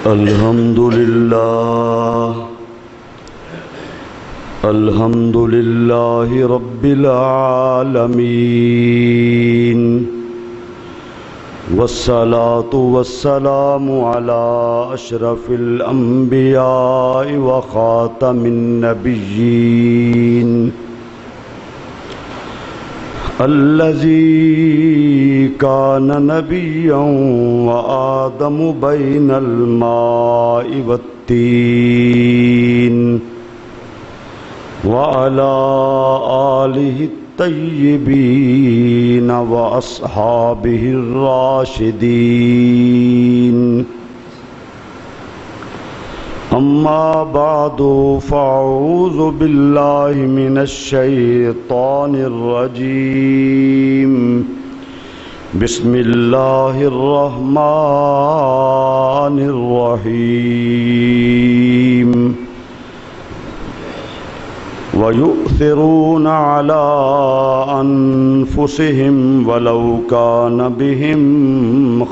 الحمد لله رب العالمين والصلاة والسلام على أشرف الأنبياء وخاتم النبيين الذي كان نبيا وآدم بين الماء والتين وعلى آله الطيبين وأصحابه الراشدين أما بعد فأعوذ بالله من الشيطان الرجيم بسم الله الرحمن الرحيم ويؤثرون على أنفسهم ولو كان بهم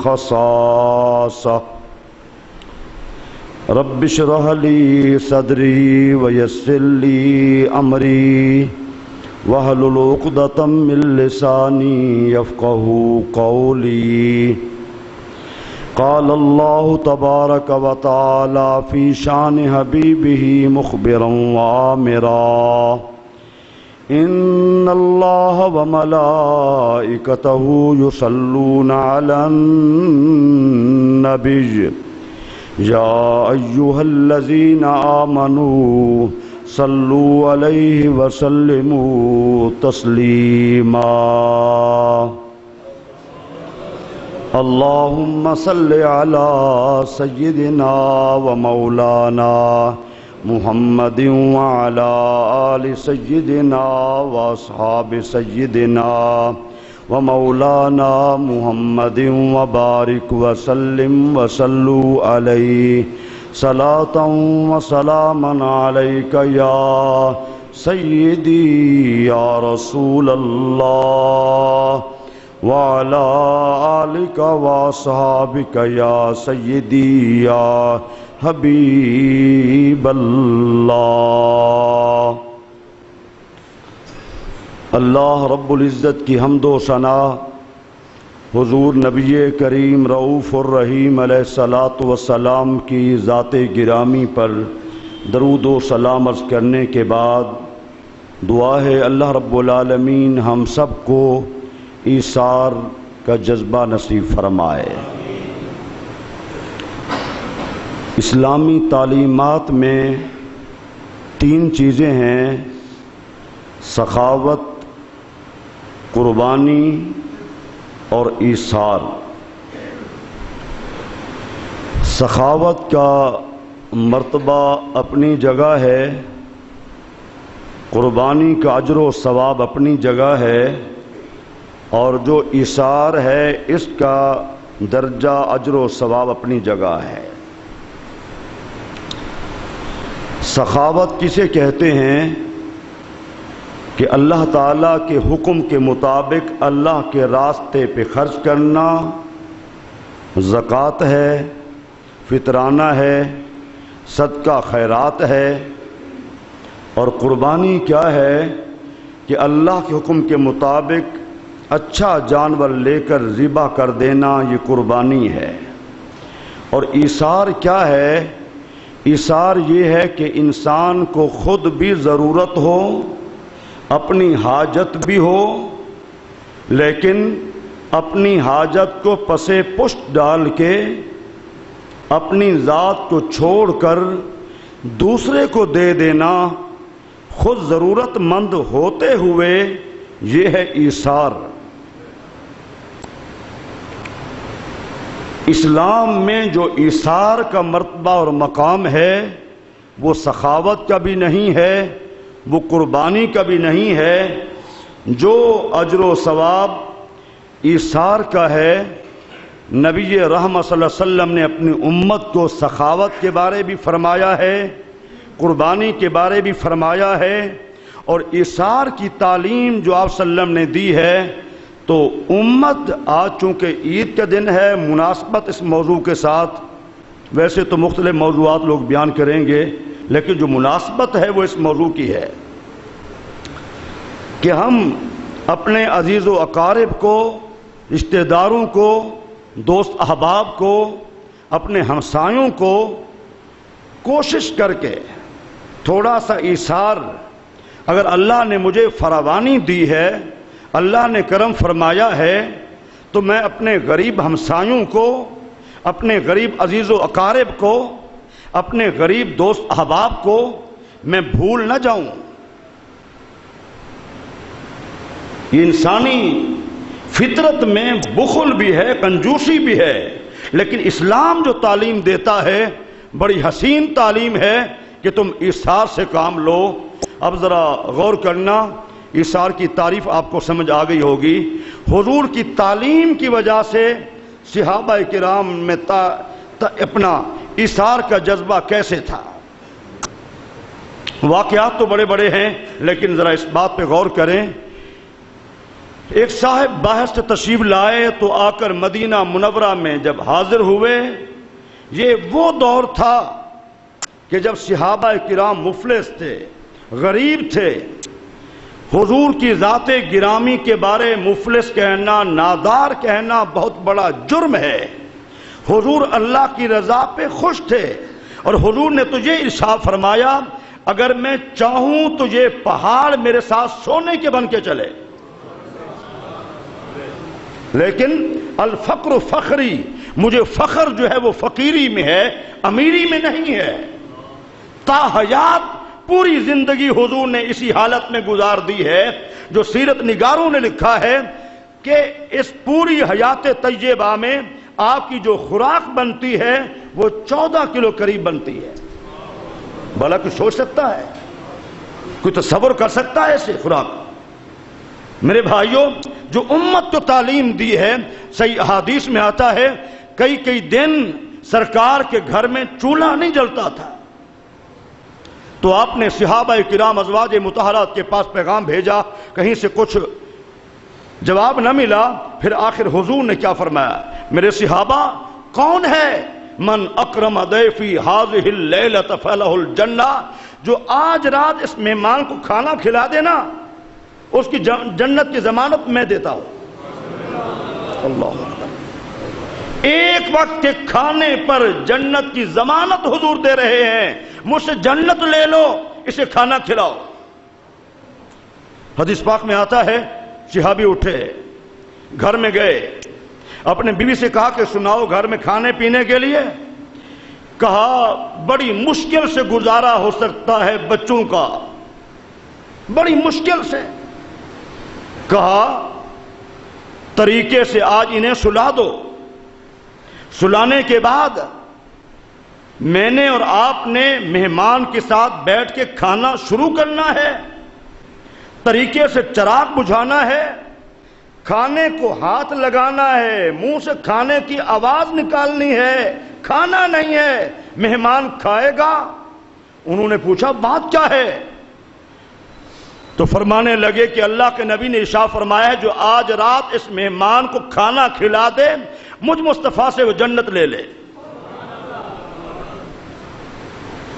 خصاصة رب اشرح لي صدري ويسر لي أمري واحلل عقدة من لساني يفقهوا قولي قال الله تبارك وتعالى في شان حبيبه مخبرا وآمرا إن الله وملائكته يصلون على النبي يا أيها الذين آمنوا صلوا عليه وسلموا تسليما اللهم صل على سيدنا ومولانا محمد وعلى آل سيدنا وأصحاب سيدنا ومولانا محمد وبارك وسلم وصلوا عليه صلاة وسلاما عليك يا سيدي يا رسول الله وعلى آلك وأصحابك يا سيدي يا حبيب الله۔ اللہ رب العزت کی حمد و ثنا حضور نبی کریم رؤوف الرحیم علیہ الصلاۃ والسلام کی ذات گرامی پر درود و سلام عرض کرنے کے بعد دعا ہے اللہ رب العالمین ہم سب کو ایثار کا جذبہ نصیب فرمائے۔ اسلامی تعلیمات میں 3 چیزیں ہیں: سخاوت، قربانی اور ایثار۔ سخاوت کا مرتبہ اپنی جگہ ہے، قربانی کا اجر و ثواب اپنی جگہ ہے، اور جو ایثار ہے اس کا درجہ اجر و ثواب اپنی جگہ ہے۔ سخاوت کسے کہتے ہیں کہ اللہ تعالیٰ کے حکم کے مطابق اللہ کے راستے پہ خرچ کرنا، زکوٰۃ ہے، فطرانہ ہے، صدقہ خیرات ہے۔ اور قربانی کیا ہے کہ اللہ کے حکم کے مطابق اچھا جانور لے کر ذبح کر دینا، یہ قربانی ہے۔ اور ایثار کیا ہے؟ ایثار یہ ہے کہ انسان کو خود بھی ضرورت ہو، اپنی حاجت بھی ہو، لیکن اپنی حاجت کو پسے پشت ڈال کے اپنی ذات کو چھوڑ کر دوسرے کو دے دینا، خود ضرورت مند ہوتے ہوئے، یہ ہے ایثار۔ اسلام میں جو ایثار کا مرتبہ اور مقام ہے وہ سخاوت کا بھی نہیں ہے، وہ قربانی کا بھی نہیں ہے۔ جو اجر و ثواب ایثار کا ہے، نبی رحمت صلی اللہ علیہ وسلم نے اپنی امت کو سخاوت کے بارے بھی فرمایا ہے، قربانی کے بارے بھی فرمایا ہے، اور ایثار کی تعلیم جو آپ صلی اللہ علیہ وسلم نے دی ہے۔ تو امت آج چونکہ عید کا دن ہے، مناسبت اس موضوع کے ساتھ ویسے تو مختلف موضوعات لوگ بیان کریں گے، لیکن جو مناسبت ہے وہ اس موضوع کی ہے کہ ہم اپنے عزیز و اقارب کو، رشتہ داروں کو، دوست احباب کو، اپنے ہمسایوں کو کوشش کر کے تھوڑا سا ایثار، اگر اللہ نے مجھے فراوانی دی ہے، اللہ نے کرم فرمایا ہے، تو میں اپنے غریب ہمسایوں کو، اپنے غریب عزیز و اقارب کو، اپنے غریب دوست احباب کو میں بھول نہ جاؤں۔ یہ انسانی فطرت میں بخل بھی ہے، کنجوسی بھی ہے، لیکن اسلام جو تعلیم دیتا ہے بڑی حسین تعلیم ہے کہ تم ایثار سے کام لو۔ اب ذرا غور کرنا، ایثار کی تعریف آپ کو سمجھ آ گئی ہوگی۔ حضور کی تعلیم کی وجہ سے صحابہ کرام میں اپنا ایثار کا جذبہ کیسے تھا۔ واقعات تو بڑے بڑے ہیں، لیکن ذرا اس بات پہ غور کریں۔ ایک صاحب باہر سے تشریف لائے تو آ کر مدینہ منورہ میں جب حاضر ہوئے، یہ وہ دور تھا کہ جب صحابہ کرام مفلس تھے، غریب تھے۔ حضور کی ذات گرامی کے بارے مفلس کہنا، نادار کہنا بہت بڑا جرم ہے۔ حضور اللہ کی رضا پہ خوش تھے، اور حضور نے تجھے ارشاد فرمایا اگر میں چاہوں تو یہ پہاڑ میرے ساتھ سونے کے بن کے چلے، لیکن الفقر فخری، مجھے فخر جو ہے وہ فقیری میں ہے، امیری میں نہیں ہے۔ تا حیات پوری زندگی حضور نے اسی حالت میں گزار دی ہے، جو سیرت نگاروں نے لکھا ہے کہ اس پوری حیات طیبہ میں آپ کی جو خوراک بنتی ہے وہ 14 کلو قریب بنتی ہے۔ بھلا کوئی سوچ سکتا ہے، کوئی تصور کر سکتا ہے ایسے خوراک؟ میرے بھائیوں، جو امت کو تعلیم دی ہے، صحیح احادیث میں آتا ہے کئی دن سرکار کے گھر میں چولہا نہیں جلتا تھا، تو آپ نے صحابہ کرام ازواج مطہرات کے پاس پیغام بھیجا، کہیں سے کچھ جواب نہ ملا۔ پھر آخر حضور نے کیا فرمایا؟ میرے صحابہ، کون ہے من اکرم ضیفی ہذہ اللیلۃ فلہ الجنہ، جو آج رات اس مہمان کو کھانا کھلا دینا اس کی جنت کی ضمانت میں دیتا ہوں۔ اللہ اکبر، ایک وقت کے کھانے پر جنت کی ضمانت حضور دے رہے ہیں۔ مجھ سے جنت لے لو، اسے کھانا کھلاؤ۔ حدیث پاک میں آتا ہے صحابی اٹھے، گھر میں گئے، اپنے بیوی سے کہا کہ سناؤ گھر میں کھانے پینے کے لیے؟ کہا بڑی مشکل سے گزارا ہو سکتا ہے بچوں کا، بڑی مشکل سے۔ کہا طریقے سے آج انہیں سلا دو، سلانے کے بعد میں نے اور آپ نے مہمان کے ساتھ بیٹھ کے کھانا شروع کرنا ہے، طریقے سے چراغ بجھانا ہے، کھانے کو ہاتھ لگانا ہے، منہ سے کھانے کی آواز نکالنی ہے، کھانا نہیں ہے، مہمان کھائے گا۔ انہوں نے پوچھا بات کیا ہے؟ تو فرمانے لگے کہ اللہ کے نبی نے ارشاد فرمایا ہے جو آج رات اس مہمان کو کھانا کھلا دے، مجھ مصطفیٰ سے وہ جنت لے لے۔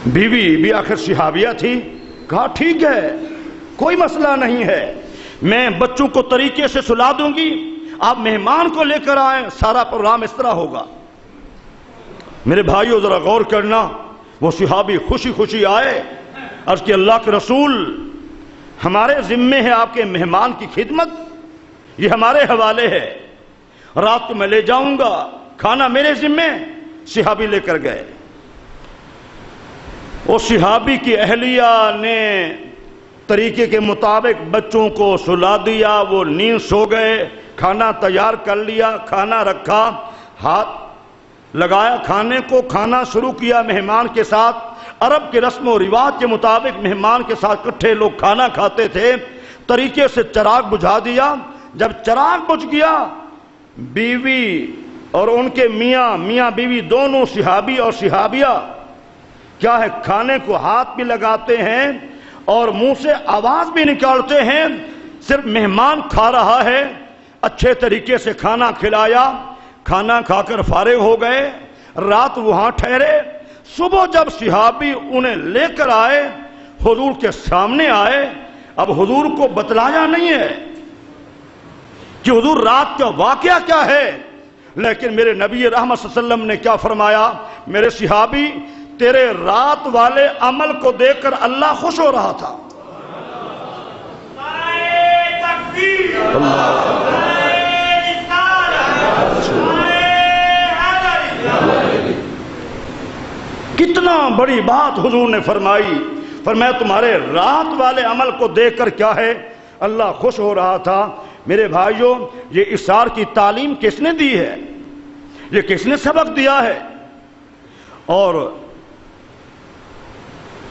بیوی بھی آخر صحابیہ تھی، کہا ٹھیک ہے، کوئی مسئلہ نہیں ہے، میں بچوں کو طریقے سے سلا دوں گی، آپ مہمان کو لے کر آئیں، سارا پروگرام اس طرح ہوگا۔ میرے بھائیو ذرا غور کرنا، وہ صحابی خوشی خوشی آئے، عرض کہ اللہ کے رسول ہمارے ذمے ہے آپ کے مہمان کی خدمت، یہ ہمارے حوالے ہے، رات کو میں لے جاؤں گا، کھانا میرے ذمے۔ صحابی لے کر گئے، اس صحابی کی اہلیہ نے طریقے کے مطابق بچوں کو سلا دیا، وہ نیند سو گئے، کھانا تیار کر لیا، کھانا رکھا، ہاتھ لگایا کھانے کو، کھانا شروع کیا مہمان کے ساتھ۔ عرب کے رسم و رواج کے مطابق مہمان کے ساتھ اکٹھے لوگ کھانا کھاتے تھے، طریقے سے چراغ بجھا دیا۔ جب چراغ بجھ گیا، بیوی اور ان کے میاں بیوی دونوں صحابی اور صحابیہ کیا ہے کھانے کو ہاتھ بھی لگاتے ہیں اور منہ سے آواز بھی نکالتے ہیں، صرف مہمان کھا رہا ہے۔ اچھے طریقے سے کھانا کھلایا، کھانا کھا کر فارغ ہو گئے۔ رات وہاں ٹھہرے. صبح جب صحابی انہیں لے کر آئے، حضور کے سامنے آئے. اب حضور کو بتلایا نہیں ہے کہ حضور رات کا واقعہ کیا ہے، لیکن میرے نبی رحمت صلی اللہ علیہ وسلم نے کیا فرمایا، میرے صحابی تیرے رات والے عمل کو دیکھ کر اللہ خوش ہو رہا تھا. کتنا بڑی بات حضور نے فرمائی. فرمایا تمہارے رات والے عمل کو دیکھ کر کیا ہے، اللہ خوش ہو رہا تھا. میرے بھائیوں، یہ اسرار کی تعلیم کس نے دی ہے، یہ کس نے سبق دیا ہے؟ اور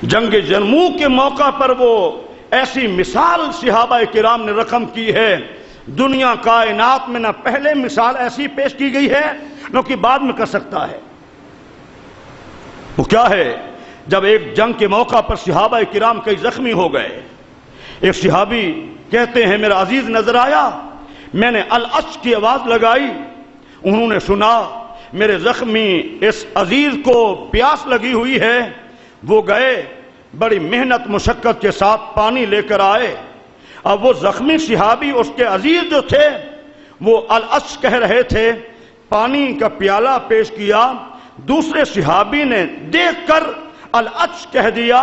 جنگ جرموک کے موقع پر وہ ایسی مثال صحابہ کرام نے رقم کی ہے، دنیا کائنات میں نہ پہلے مثال ایسی پیش کی گئی ہے نہ کہ بعد میں کر سکتا ہے. وہ کیا ہے؟ جب ایک جنگ کے موقع پر صحابہ کرام کئی زخمی ہو گئے، ایک صحابی کہتے ہیں میرا عزیز نظر آیا، میں نے العش کی آواز لگائی، انہوں نے سنا میرے زخمی اس عزیز کو پیاس لگی ہوئی ہے. وہ گئے، بڑی محنت مشقت کے ساتھ پانی لے کر آئے. اب وہ زخمی صحابی اس کے عزیز جو تھے وہ العش کہہ رہے تھے، پانی کا پیالہ پیش کیا. دوسرے صحابی نے دیکھ کر العش کہہ دیا.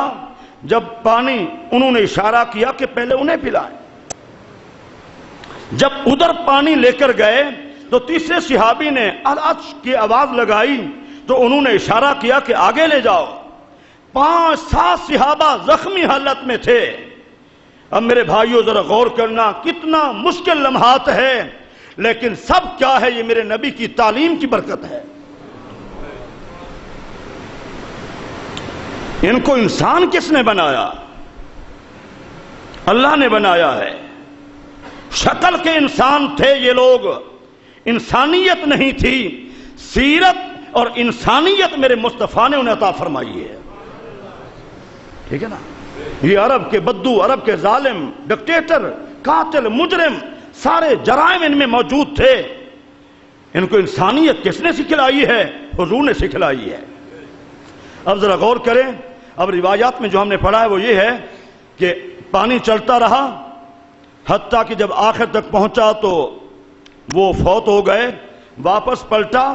جب پانی انہوں نے اشارہ کیا کہ پہلے انہیں پلائے. جب ادھر پانی لے کر گئے تو تیسرے صحابی نے العش کی آواز لگائی تو انہوں نے اشارہ کیا کہ آگے لے جاؤ. 5-7 صحابہ زخمی حالت میں تھے. اب میرے بھائیوں ذرا غور کرنا، کتنا مشکل لمحات ہے، لیکن سب کیا ہے؟ یہ میرے نبی کی تعلیم کی برکت ہے. ان کو انسان کس نے بنایا؟ اللہ نے بنایا ہے. شکل کے انسان تھے یہ لوگ، انسانیت نہیں تھی. سیرت اور انسانیت میرے مصطفیٰ نے انہیں عطا فرمائی ہے. ٹھیک ہے نا؟ یہ عرب کے بدو، عرب کے ظالم، ڈکٹیٹر، قاتل، مجرم، سارے جرائم ان میں موجود تھے. ان کو انسانیت کس نے سکھلائی ہے؟ حضور نے سکھلائی ہے. اب ذرا غور کریں. اب روایات میں جو ہم نے پڑھا ہے وہ یہ ہے کہ پانی چلتا رہا حتیٰ کہ جب آخر تک پہنچا تو وہ فوت ہو گئے. واپس پلٹا،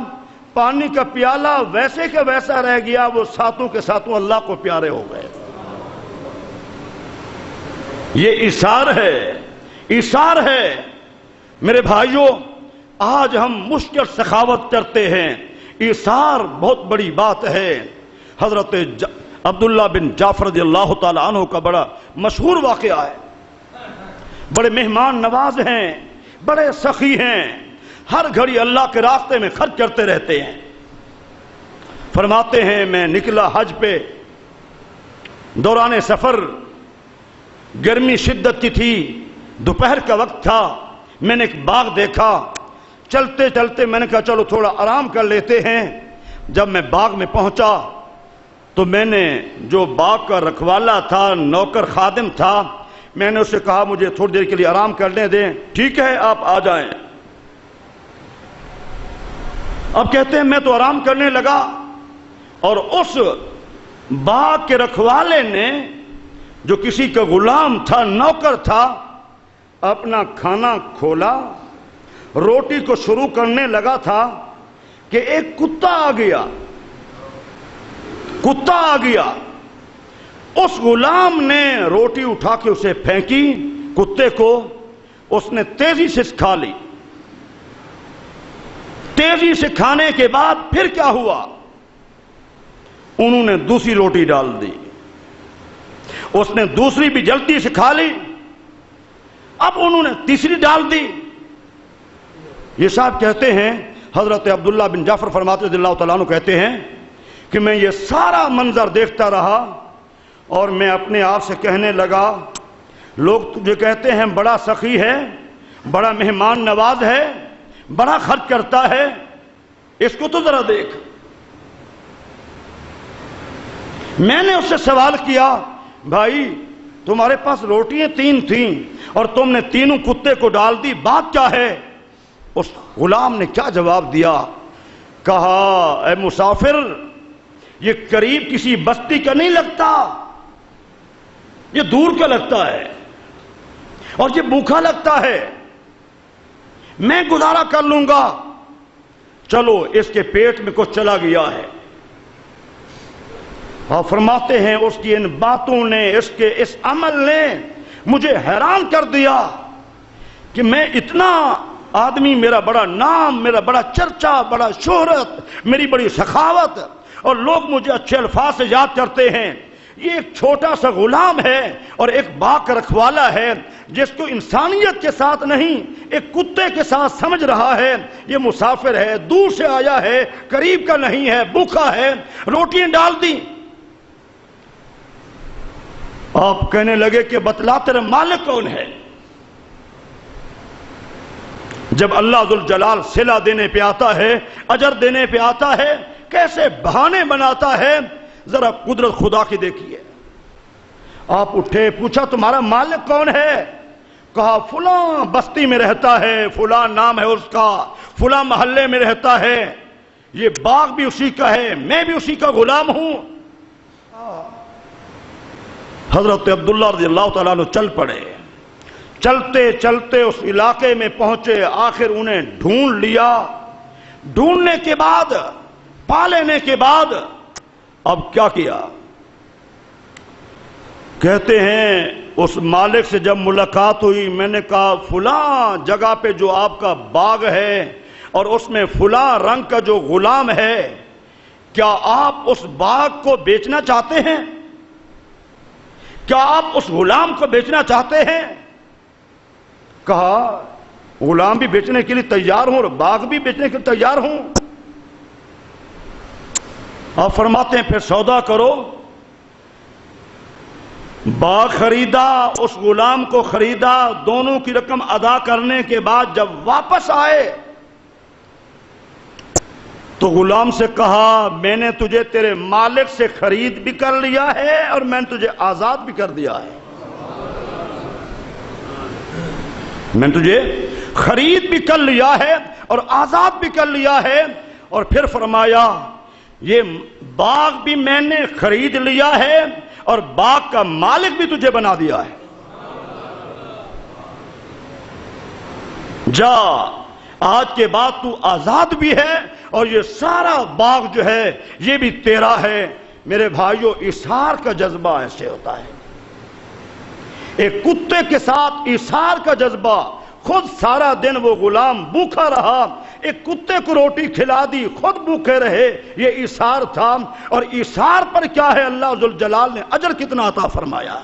پانی کا پیالہ ویسے کہ ویسا رہ گیا. وہ ساتوں کے ساتوں اللہ کو پیارے ہو گئے. یہ اثار ہے، اثار ہے. میرے بھائیوں، آج ہم مشکل سخاوت کرتے ہیں. اثار بہت بڑی بات ہے. حضرت عبداللہ بن جعفر رضی اللہ تعالی عنہ کا بڑا مشہور واقعہ ہے. بڑے مہمان نواز ہیں، بڑے سخی ہیں، ہر گھڑی اللہ کے راستے میں خرچ کرتے رہتے ہیں. فرماتے ہیں میں نکلا حج پہ، دوران سفر گرمی شدت کی تھی، دوپہر کا وقت تھا. میں نے ایک باغ دیکھا، چلتے چلتے میں نے کہا چلو تھوڑا آرام کر لیتے ہیں. جب میں باغ میں پہنچا تو میں نے جو باغ کا رکھوالا تھا، نوکر خادم تھا، میں نے اسے کہا مجھے تھوڑی دیر کے لیے آرام کرنے دیں. ٹھیک ہے آپ آ جائیں. اب کہتے ہیں میں تو آرام کرنے لگا اور اس باغ کے رکھوالے نے جو کسی کا غلام تھا، نوکر تھا، اپنا کھانا کھولا، روٹی کو شروع کرنے لگا تھا کہ ایک کتا آ گیا. کتا آ گیا. اس غلام نے روٹی اٹھا کے اسے پھینکی کتے کو. اس نے تیزی سے کھا لی. تیزی سے کھانے کے بعد پھر کیا ہوا؟ انہوں نے دوسری روٹی ڈال دی. اس نے دوسری بھی جلدی سے کھا لی. اب انہوں نے تیسری ڈال دی. یہ صاحب کہتے ہیں، حضرت عبداللہ بن جعفر فرماتے رضی اللہ تعالیٰ عنہ کہتے ہیں کہ میں یہ سارا منظر دیکھتا رہا اور میں اپنے آپ سے کہنے لگا لوگ تجھے کہتے ہیں بڑا سخی ہے، بڑا مہمان نواز ہے، بڑا خرچ کرتا ہے، اس کو تو ذرا دیکھ. میں نے اس سے سوال کیا بھائی تمہارے پاس روٹیاں 3 تھیں اور تم نے تینوں کتے کو ڈال دی، بات کیا ہے؟ اس غلام نے کیا جواب دیا؟ کہا اے مسافر، یہ قریب کسی بستی کا نہیں لگتا، یہ دور کا لگتا ہے اور یہ بھوکا لگتا ہے، میں گزارا کر لوں گا، چلو اس کے پیٹ میں کچھ چلا گیا ہے۔ اور فرماتے ہیں اس کی ان باتوں نے، اس کے اس عمل نے مجھے حیران کر دیا کہ میں اتنا آدمی، میرا بڑا نام، میرا بڑا چرچا، بڑا شہرت، میری بڑی سخاوت، اور لوگ مجھے اچھے الفاظ سے یاد کرتے ہیں، یہ ایک چھوٹا سا غلام ہے اور ایک باغ کا رکھوالا ہے جس کو انسانیت کے ساتھ نہیں ایک کتے کے ساتھ سمجھ رہا ہے۔ یہ مسافر ہے، دور سے آیا ہے، قریب کا نہیں ہے، بھوکا ہے، روٹیاں ڈال دی۔ آپ کہنے لگے کہ بتلا تیرا مالک کون ہے؟ جب اللہ ذوالجلال صلہ دینے پہ آتا ہے، اجر دینے پہ آتا ہے، کیسے بہانے بناتا ہے، ذرا قدرت خدا کی دیکھیے۔ آپ اٹھے، پوچھا تمہارا مالک کون ہے؟ کہا فلاں بستی میں رہتا ہے، فلاں نام ہے اس کا، فلاں محلے میں رہتا ہے، یہ باغ بھی اسی کا ہے، میں بھی اسی کا غلام ہوں۔ حضرت عبداللہ رضی اللہ تعالیٰ عنہ چل پڑے، چلتے چلتے اس علاقے میں پہنچے، آخر انہیں ڈھونڈ لیا۔ ڈھونڈنے کے بعد، پا لینے کے بعد اب کیا کیا؟ کہتے ہیں اس مالک سے جب ملاقات ہوئی، میں نے کہا فلاں جگہ پہ جو آپ کا باغ ہے اور اس میں فلاں رنگ کا جو غلام ہے، کیا آپ اس باغ کو بیچنا چاہتے ہیں؟ کیا آپ اس غلام کو بیچنا چاہتے ہیں؟ کہا غلام بھی بیچنے کے لیے تیار ہوں اور باغ بھی بیچنے کے لیے تیار ہوں۔ آپ فرماتے ہیں پھر سودا کرو۔ باغ خریدا، اس غلام کو خریدا، دونوں کی رقم ادا کرنے کے بعد جب واپس آئے تو غلام سے کہا میں نے تجھے تیرے مالک سے خرید بھی کر لیا ہے اور میں نے تجھے آزاد بھی کر دیا ہے۔ میں نے تجھے خرید بھی کر لیا ہے اور آزاد بھی کر لیا ہے۔ اور پھر فرمایا یہ باغ بھی میں نے خرید لیا ہے اور باغ کا مالک بھی تجھے بنا دیا ہے۔ جا، آج کے بعد تو آزاد بھی ہے اور یہ سارا باغ جو ہے یہ بھی تیرا ہے۔ میرے بھائیو، ایثار کا جذبہ ایسے ہوتا ہے، ایک کتے کے ساتھ ایثار کا جذبہ۔ خود سارا دن وہ غلام بھوکا رہا، ایک کتے کو روٹی کھلا دی، خود بھوکے رہے، یہ ایثار تھا۔ اور ایثار پر کیا ہے، اللہ ذوالجلال نے اجر کتنا عطا فرمایا۔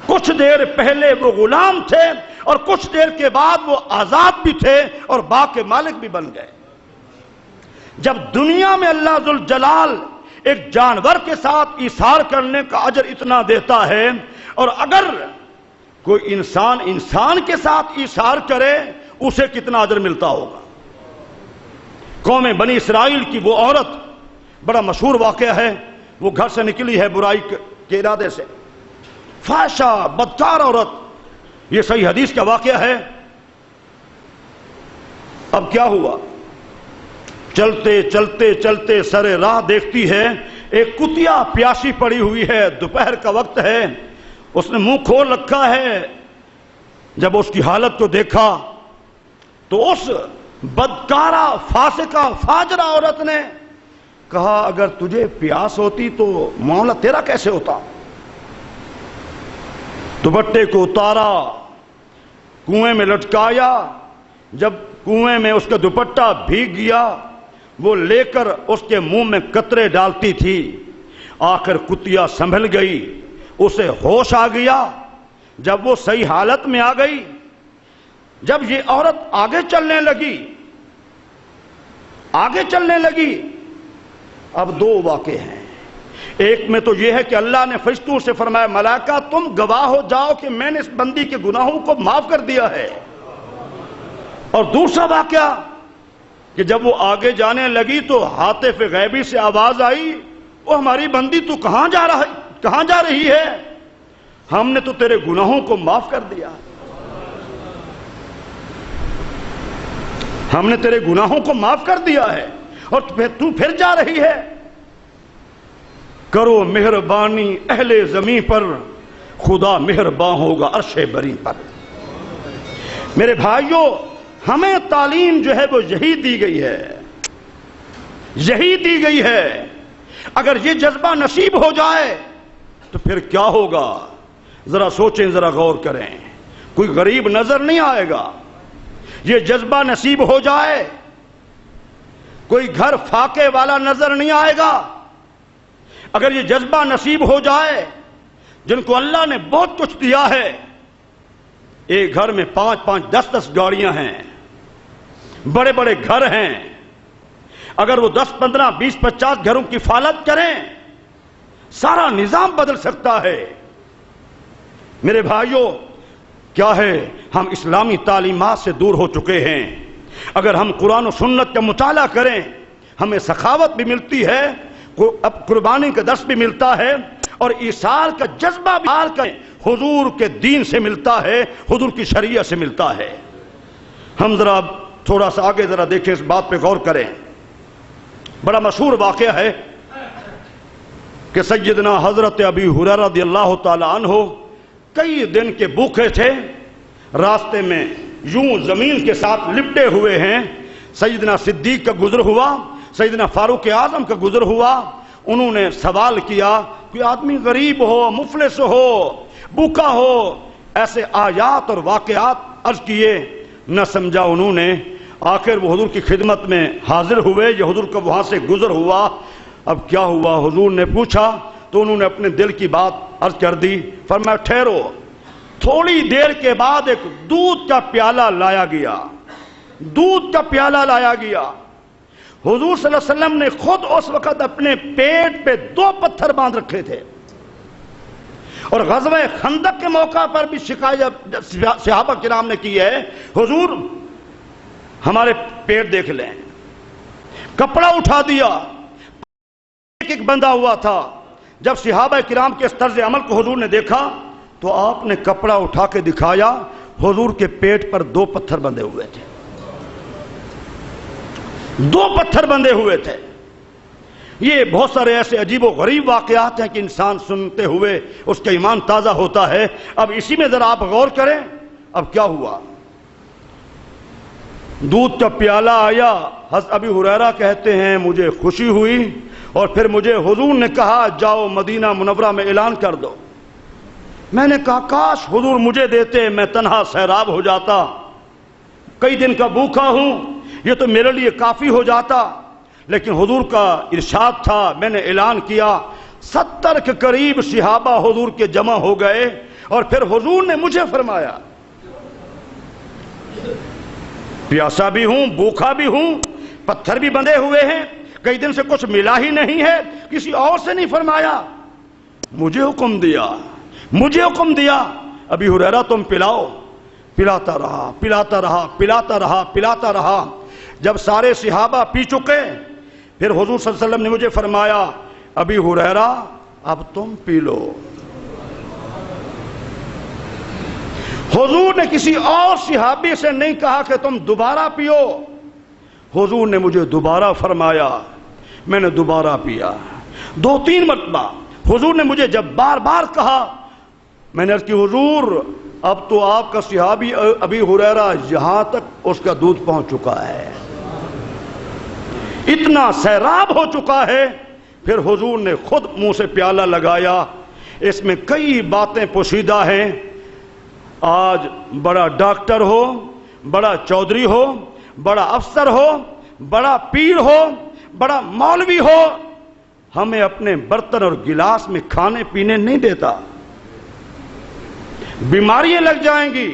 کچھ دیر پہلے وہ غلام تھے اور کچھ دیر کے بعد وہ آزاد بھی تھے اور باغ کے مالک بھی بن گئے۔ جب دنیا میں اللہ ذوالجلال ایک جانور کے ساتھ ایثار کرنے کا اجر اتنا دیتا ہے، اور اگر کوئی انسان کے ساتھ ایثار کرے اسے کتنا اجر ملتا ہوگا۔ قوم بنی اسرائیل کی وہ عورت، بڑا مشہور واقعہ ہے، وہ گھر سے نکلی ہے برائی کے ارادے سے، فحشہ بدکار عورت، یہ صحیح حدیث کا واقعہ ہے۔ اب کیا ہوا؟ چلتے چلتے چلتے سر راہ دیکھتی ہے ایک کتیا پیاسی پڑی ہوئی ہے، دوپہر کا وقت ہے، اس نے منہ کھول رکھا ہے۔ جب اس کی حالت کو دیکھا تو اس بدکارہ فاسقہ فاجرہ عورت نے کہا اگر تجھے پیاس ہوتی تو معاملہ تیرا کیسے ہوتا؟ دوپٹے کو اتارا، کنویں میں لٹکایا، جب کنویں میں اس کا دوپٹہ بھیگ گیا وہ لے کر اس کے منہ میں قطرے ڈالتی تھی۔ آخر کتیا سنبھل گئی، اسے ہوش آ گیا۔ جب وہ صحیح حالت میں آ گئی، جب یہ عورت آگے چلنے لگی، اب دو واقعے ہیں۔ ایک میں تو یہ ہے کہ اللہ نے فرشتوں سے فرمایا ملائکہ تم گواہ ہو جاؤ کہ میں نے اس بندی کے گناہوں کو معاف کر دیا ہے۔ اور دوسرا واقعہ کہ جب وہ آگے جانے لگی تو ہاتف غیبی سے آواز آئی وہ ہماری بندی تو کہاں جا رہی ہے؟ ہم نے تو تیرے گناہوں کو معاف کر دیا، ہم نے تیرے گناہوں کو معاف کر دیا ہے۔ اور تو پھر جا رہی ہے. کرو مہربانی اہل زمین پر، خدا مہربان ہوگا عرش بری پر. میرے بھائیوں، ہمیں تعلیم جو ہے وہ یہی دی گئی ہے، یہی دی گئی ہے. اگر یہ جذبہ نصیب ہو جائے تو پھر کیا ہوگا؟ ذرا سوچیں، ذرا غور کریں. کوئی غریب نظر نہیں آئے گا. یہ جذبہ نصیب ہو جائے، کوئی گھر فاقے والا نظر نہیں آئے گا. اگر یہ جذبہ نصیب ہو جائے، جن کو اللہ نے بہت کچھ دیا ہے، ایک گھر میں 5-5 10-10 گاڑیاں ہیں، بڑے بڑے گھر ہیں، اگر وہ 10-15 20-50 گھروں کی حفاظت کریں، سارا نظام بدل سکتا ہے. میرے بھائیوں، کیا ہے؟ ہم اسلامی تعلیمات سے دور ہو چکے ہیں. اگر ہم قرآن و سنت کا مطالعہ کریں، ہمیں سخاوت بھی ملتی ہے، اب قربانی کا درس بھی ملتا ہے، اور ایثار کا جذبہ بھی حضور کے دین سے ملتا ہے، حضور کی شریعت سے ملتا ہے. ہم ذرا تھوڑا سا آگے ذرا دیکھیں، اس بات پہ غور کریں. بڑا مشہور واقعہ ہے کہ سیدنا حضرت ابی ہریرہ رضی اللہ تعالی عنہ کئی دن کے بھوکے تھے، راستے میں یوں زمین کے ساتھ لپٹے ہوئے ہیں. سیدنا صدیق کا گزر ہوا، سیدنا فاروق اعظم کا گزر ہوا. انہوں نے سوال کیا، کوئی آدمی غریب ہو، مفلس ہو، بھوکا ہو، ایسے آیات اور واقعات عرض کیے. نہ سمجھا انہوں نے. آخر وہ حضور کی خدمت میں حاضر ہوئے. یہ حضور کا وہاں سے گزر ہوا. اب کیا ہوا؟ حضور نے پوچھا تو انہوں نے اپنے دل کی بات عرض کر دی. فرمایا ٹھہرو. تھوڑی دیر کے بعد ایک دودھ کا پیالہ لایا گیا، دودھ کا پیالہ لایا گیا. حضور صلی اللہ علیہ وسلم نے خود اس وقت اپنے پیٹ پہ 2 پتھر باندھ رکھے تھے. اور غزوہ خندق کے موقع پر بھی شکایت صحابہ کرام نے کی ہے، حضور ہمارے پیٹ دیکھ لیں. کپڑا اٹھا دیا. ایک بندہ ہوا تھا. جب صحابہ کرام کے اس طرز عمل کو حضور نے دیکھا تو آپ نے کپڑا اٹھا کے دکھایا، حضور کے پیٹ پر 2 پتھر بندھے ہوئے تھے. 2 پتھر بندھے ہوئے تھے. یہ بہت سارے ایسے عجیب و غریب واقعات ہیں کہ انسان سنتے ہوئے اس کا ایمان تازہ ہوتا ہے. اب اسی میں ذرا آپ غور کریں. اب کیا ہوا؟ دودھ کا پیالہ آیا. حضرت ابی ہریرہ کہتے ہیں مجھے خوشی ہوئی، اور پھر مجھے حضور نے کہا جاؤ مدینہ منورہ میں اعلان کر دو. میں نے کہا کاش حضور مجھے دیتے، میں تنہا سیراب ہو جاتا. کئی دن کا بھوکا ہوں، یہ تو میرے لیے کافی ہو جاتا. لیکن حضور کا ارشاد تھا، میں نے اعلان کیا. 70 کے قریب صحابہ حضور کے جمع ہو گئے. اور پھر حضور نے مجھے فرمایا پیاسا بھی ہوں، بھوکا بھی ہوں، پتھر بھی بندھے ہوئے ہیں، کئی دن سے کچھ ملا ہی نہیں ہے. کسی اور سے نہیں فرمایا، مجھے حکم دیا، مجھے حکم دیا ابی ہریرہ تم پلاؤ. پلاتا رہا، پلاتا رہا، پلاتا رہا، پلاتا رہا. جب سارے صحابہ پی چکے، پھر حضور صلی اللہ علیہ وسلم نے مجھے فرمایا ابی ہریرہ اب تم پی لو. حضور نے کسی اور صحابی سے نہیں کہا کہ تم دوبارہ پیو. حضور نے مجھے دوبارہ فرمایا. میں نے دوبارہ پیا. 2-3 مرتبہ حضور نے مجھے جب بار بار کہا، میں نے عرض کی حضور اب تو آپ کا صحابی ابی ہریرہ یہاں تک اس کا دودھ پہنچ چکا ہے، اتنا سیراب ہو چکا ہے. پھر حضور نے خود منہ سے پیالہ لگایا. اس میں کئی باتیں پوشیدہ ہیں. آج بڑا ڈاکٹر ہو، بڑا چودھری ہو، بڑا افسر ہو، بڑا پیر ہو، بڑا مولوی ہو، ہمیں اپنے برتن اور گلاس میں کھانے پینے نہیں دیتا. بیماریاں لگ جائیں گی،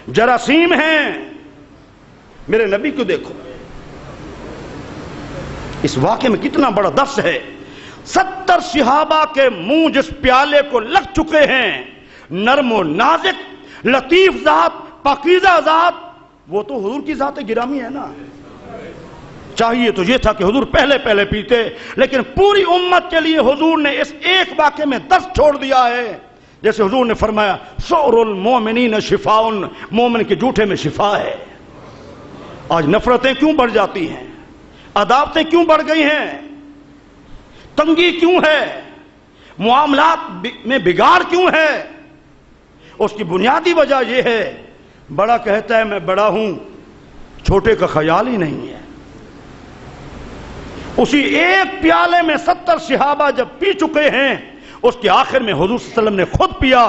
جراثیم ہیں. میرے نبی کو دیکھو، اس واقعے میں کتنا بڑا درس ہے. 70 صحابہ کے منہ جس پیالے کو لگ چکے ہیں، نرم و نازک لطیف ذات، پاکیزہ ذات، وہ تو حضور کی ذات گرامی ہے نا. چاہیے تو یہ تھا کہ حضور پہلے پیتے، لیکن پوری امت کے لیے حضور نے اس ایک واقعے میں درس چھوڑ دیا ہے. جیسے حضور نے فرمایا شعر المومنین شفاء، مومن کے جھوٹے میں شفا ہے. آج نفرتیں کیوں بڑھ جاتی ہیں؟ عداوتیں کیوں بڑھ گئی ہیں؟ تنگی کیوں ہے؟ معاملات میں بگاڑ کیوں ہے؟ اس کی بنیادی وجہ یہ ہے، بڑا کہتا ہے میں بڑا ہوں، چھوٹے کا خیال ہی نہیں ہے۔ اسی ایک پیالے میں 70 صحابہ جب پی چکے ہیں، اس کے آخر میں حضور صلی اللہ علیہ وسلم نے خود پیا۔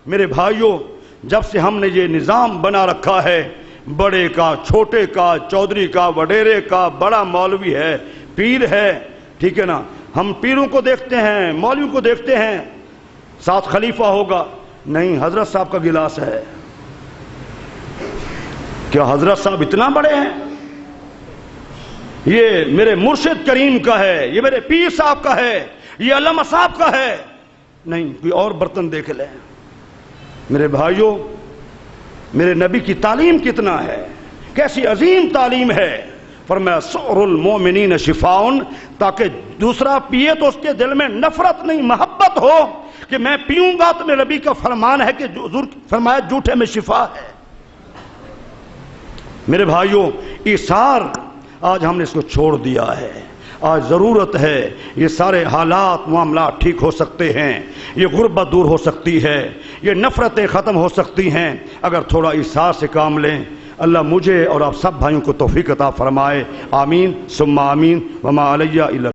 میرے بھائیوں، جب سے ہم نے یہ نظام بنا رکھا ہے، بڑے کا، چھوٹے کا، چودھری کا، وڈیرے کا، بڑا مولوی ہے، پیر ہے، ٹھیک ہے نا، ہم پیروں کو دیکھتے ہیں، مولویوں کو دیکھتے ہیں، ساتھ خلیفہ ہوگا، نہیں حضرت صاحب کا گلاس ہے۔ کیا حضرت صاحب اتنا بڑے ہیں؟ یہ میرے مرشد کریم کا ہے، یہ میرے پیر صاحب کا ہے، یہ علامہ صاحب کا ہے، نہیں کوئی اور برتن دیکھ لیں۔ میرے بھائیوں، میرے نبی کی تعلیم کتنا ہے، کیسی عظیم تعلیم ہے۔ فرمایا سعر المومنین شفاء، تاکہ دوسرا پیے تو اس کے دل میں نفرت نہیں، محبت ہو کہ میں پیوں گا تو میرے نبی کا فرمان ہے کہ حضور فرمایا جھوٹے میں شفا ہے۔ میرے بھائیوں، ایثار آج ہم نے اس کو چھوڑ دیا ہے۔ آج ضرورت ہے، یہ سارے حالات معاملات ٹھیک ہو سکتے ہیں، یہ غربت دور ہو سکتی ہے، یہ نفرتیں ختم ہو سکتی ہیں اگر تھوڑا ایثار سے کام لیں۔ اللہ مجھے اور آپ سب بھائیوں کو توفیق عطا فرمائے، آمین ثم آمین، وما علیہ الا